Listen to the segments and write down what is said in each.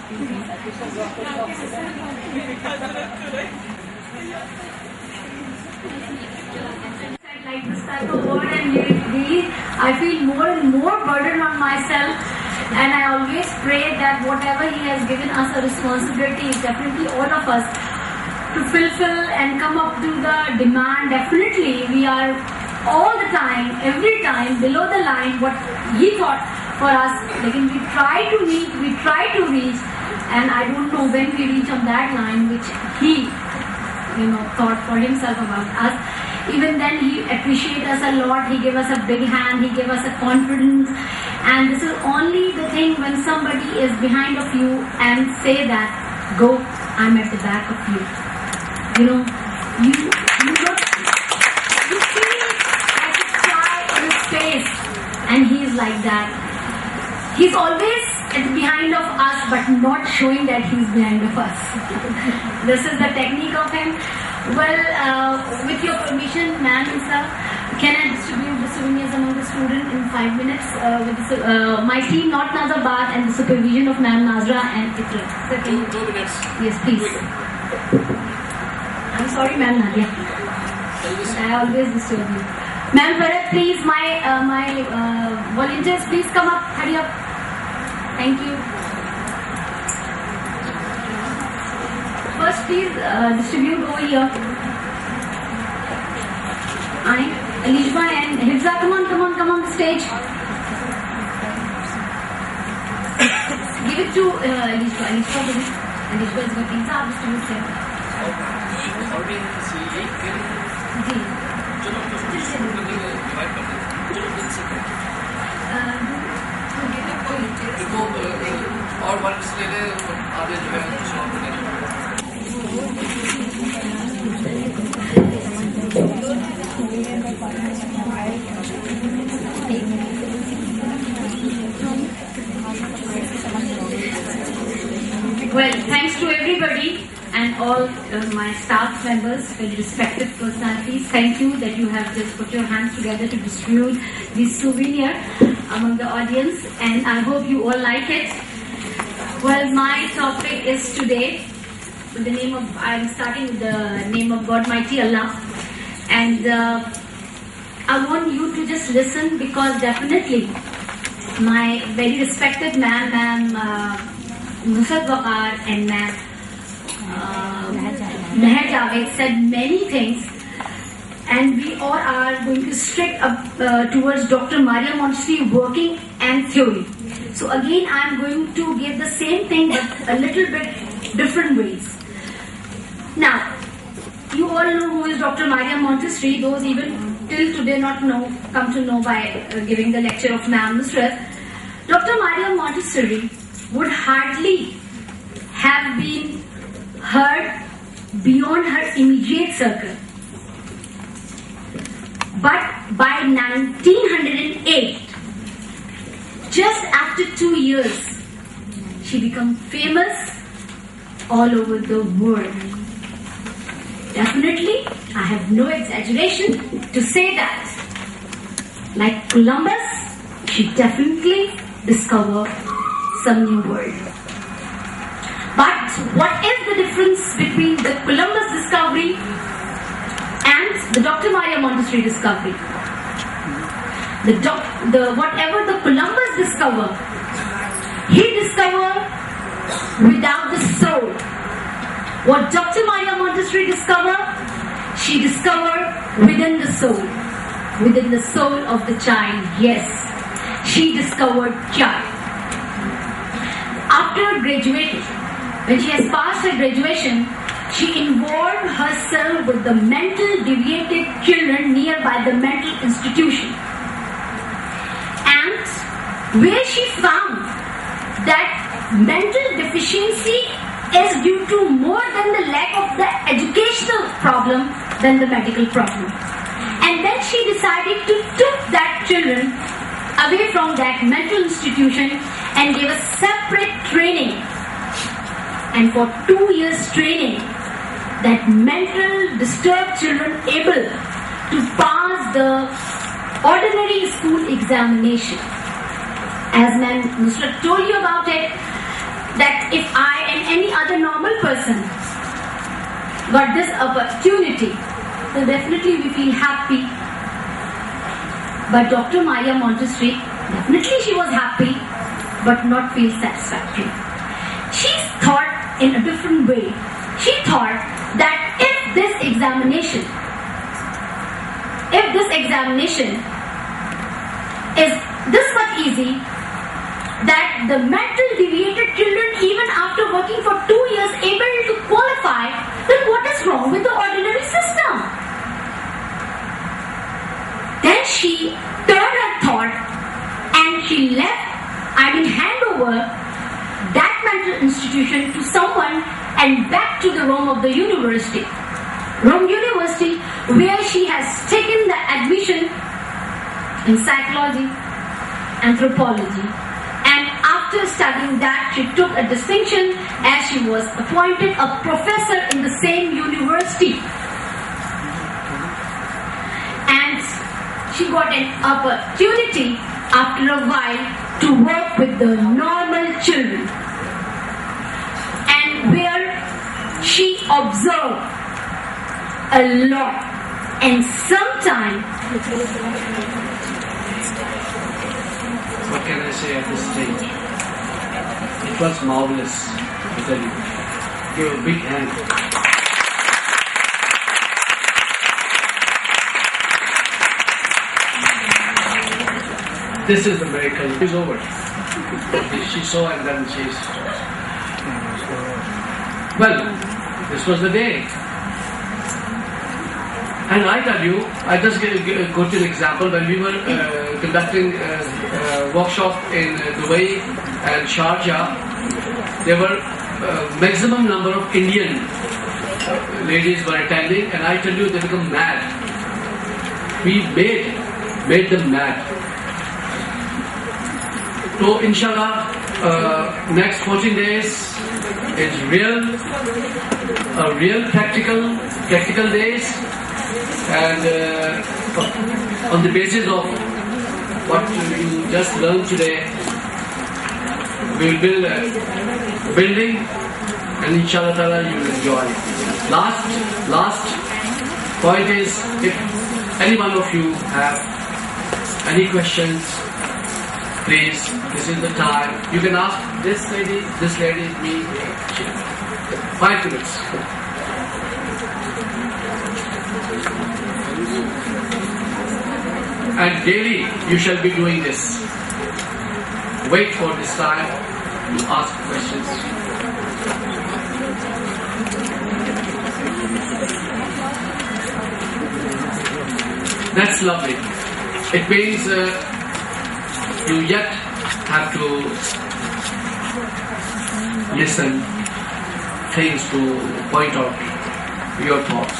Like this type of word, and really I feel more and more burden on myself, and I always pray that whatever He has given us a responsibility, definitely all of us, to fulfill and come up to the demand. Definitely we are all the time, every time below the line what He thought for us. Like we try to reach, and I don't know when we reach on that line which He thought for Himself about us. Even then He appreciates us a lot. He gave us a big hand, He gave us a confidence, and this is only the thing when somebody is behind of you and say that, go, I'm at the back of you. You see like a cry in His face, and He's like that. He's always behind of us, but not showing that He's behind of us. This is the technique of Him. Well, with your permission, ma'am and sir, can I distribute the souvenirs among the students in 5 minutes with my team, not Nazra, and the supervision of ma'am Nazra and Lector. Sir, can you? 2 minutes. Yes, please. I'm sorry, ma'am Nadia. I always disturb you. Ma'am Bharat, please, my volunteers, please come up. Hurry up. Thank you. First, please distribute over here. Alishba and Hifza, come on the stage. Give it to Alishba. Alishba is working. Sir, distribute them. और one ले ले आगे जो है Well, thanks to everybody and all my staff members with respective personalities. Thank you that you have just put your hands together to distribute this souvenir among the audience, and I hope you all like it. Well, my topic is today, I'm starting with the name of God Mighty Allah, and I want you to just listen, because definitely my very respected ma'am Nusrat and ma'am Meher Javed said many things, and we all are going to stick up towards Dr. Maria Montessori working and theory. So again, I am going to give the same thing but a little bit different ways. Now, you all know who is Dr. Maria Montessori. Those even till today not know, come to know by giving the lecture of Ma'am Nusrat. Dr. Maria Montessori would hardly have been heard beyond her immediate circle. But by 1908, just after 2 years, she became famous all over the world. Definitely, I have no exaggeration to say that, like Columbus, she definitely discovered some new world. But what is the difference between the Columbus discovery and the Dr. Maria Montessori discovery? Whatever the Columbus discovered, he discovered without the soul. What Dr. Maria Montessori discovered, she discovered within the soul of the child. Yes, she discovered child. After graduating, when she has passed her graduation, she involved herself with the mental deviated children nearby the mental institution, and where she found that mental deficiency is due to more than the lack of the educational problem than the medical problem. And then she decided to take that children away from that mental institution and give a separate training. And for 2 years training, that mental disturbed children able to pass the ordinary school examination. As Ma'am Nusrat told you about it, that if I and any other normal person got this opportunity, then definitely we feel happy. But Dr. Maya Montessori, definitely she was happy, but not feel satisfactory. She thought in a different way. She thought that if this examination is this much easy, that the mental deviated children, even after working for 2 years, able to qualify, then what is wrong with the ordinary system? Then she turned her thought and she hand over that mental institution to someone and back to the Rome of the university. Rome University, where she has taken the admission in psychology, anthropology, and after studying that, she took a distinction as she was appointed a professor in the same university. And she got an opportunity after a while to work with the normal children, and where she observed a lot, and sometimes what can I say at this stage? It was marvelous, I tell you. Give a big hand. This is the miracle. It's over. She saw and then she stopped. Well, this was the day. And I tell you, I just go to an example. When we were conducting a workshop in Dubai and Sharjah, there were maximum number of Indian ladies were attending, and I tell you, they become mad. We made them mad. So inshallah, next 14 days is real practical days, and on the basis of what you just learned today, we will build a building, and inshallah ta'ala you will enjoy. Last point is, if any one of you have any questions, please, this is the time. You can ask this lady, me, 5 minutes. And daily you shall be doing this. Wait for this time to ask questions. That's lovely. It means you yet have to listen, things to point out your thoughts.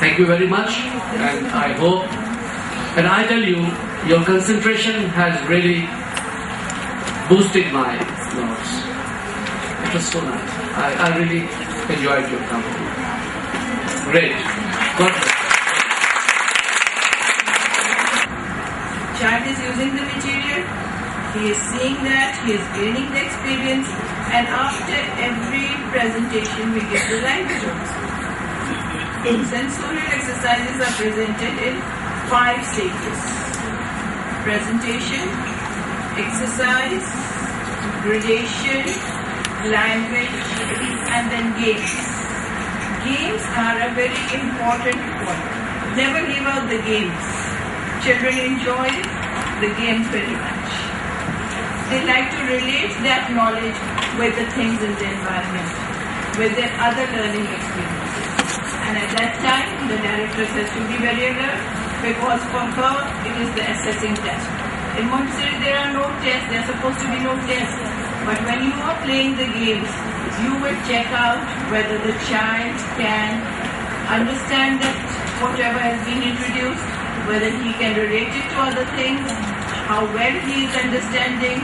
Thank you very much, and I hope, and I tell you, your concentration has really boosted my thoughts. It was so nice. I really enjoyed your company. Great. God bless. Child is using the material, he is seeing that, he is gaining the experience, and after every presentation we give the live shows. Sensorial exercises are presented in 5 stages: presentation, exercise, gradation, language, and then games. Games are a very important point. Never leave out the games. Children enjoy the games very much. They like to relate that knowledge with the things in the environment, with their other learning experiences. And at that time, the director has to be very alert, because for her, it is the assessing test. In Montessori, there are no tests, there are supposed to be no tests. But when you are playing the games, you will check out whether the child can understand that whatever has been introduced, whether he can relate it to other things, how well he is understanding.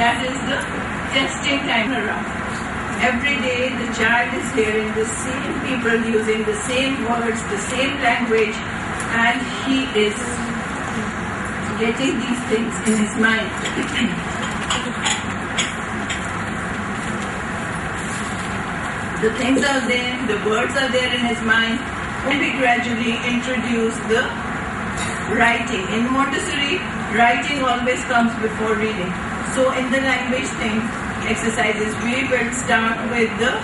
That is the testing time around. Every day the child is hearing the same people using the same words, the same language, and he is getting these things in his mind. the things are there, the words are there in his mind, and we gradually introduce the writing. In Montessori, writing always comes before reading. So in the language thing, exercises, we will start with the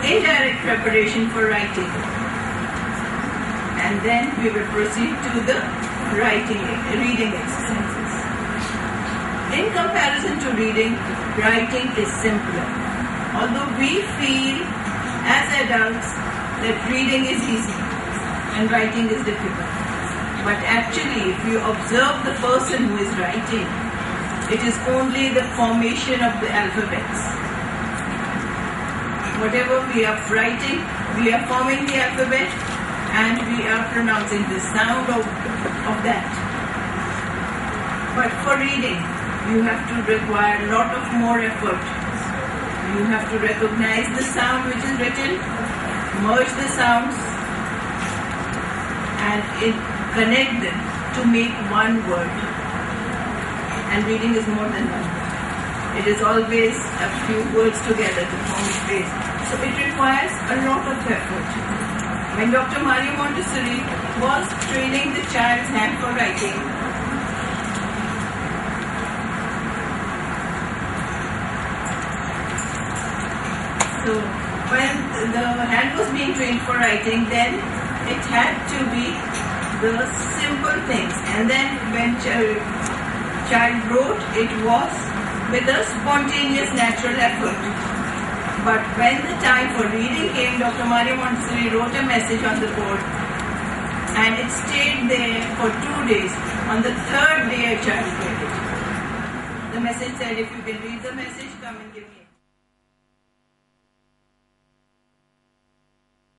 indirect preparation for writing. And then we will proceed to the reading exercises. In comparison to reading, writing is simpler. Although we feel as adults that reading is easy and writing is difficult. But actually, if you observe the person who is writing, it is only the formation of the alphabets. Whatever we are writing, we are forming the alphabet and we are pronouncing the sound of that. But for reading, you have to require a lot of more effort. You have to recognize the sound which is written, merge the sounds, and connect them to make one word. And reading is more than one word. It is always a few words together to form a phrase. So it requires a lot of effort. When Dr. Mario Montessori was training the child's hand for writing, so when the hand was being trained for writing, then it had to be the simple things. And then when child wrote, it was with a spontaneous, natural effort. But when the time for reading came, Dr. Mario Montessori wrote a message on the board and it stayed there for 2 days. On the third day, a child read it. The message said, if you can read the message, come and give me a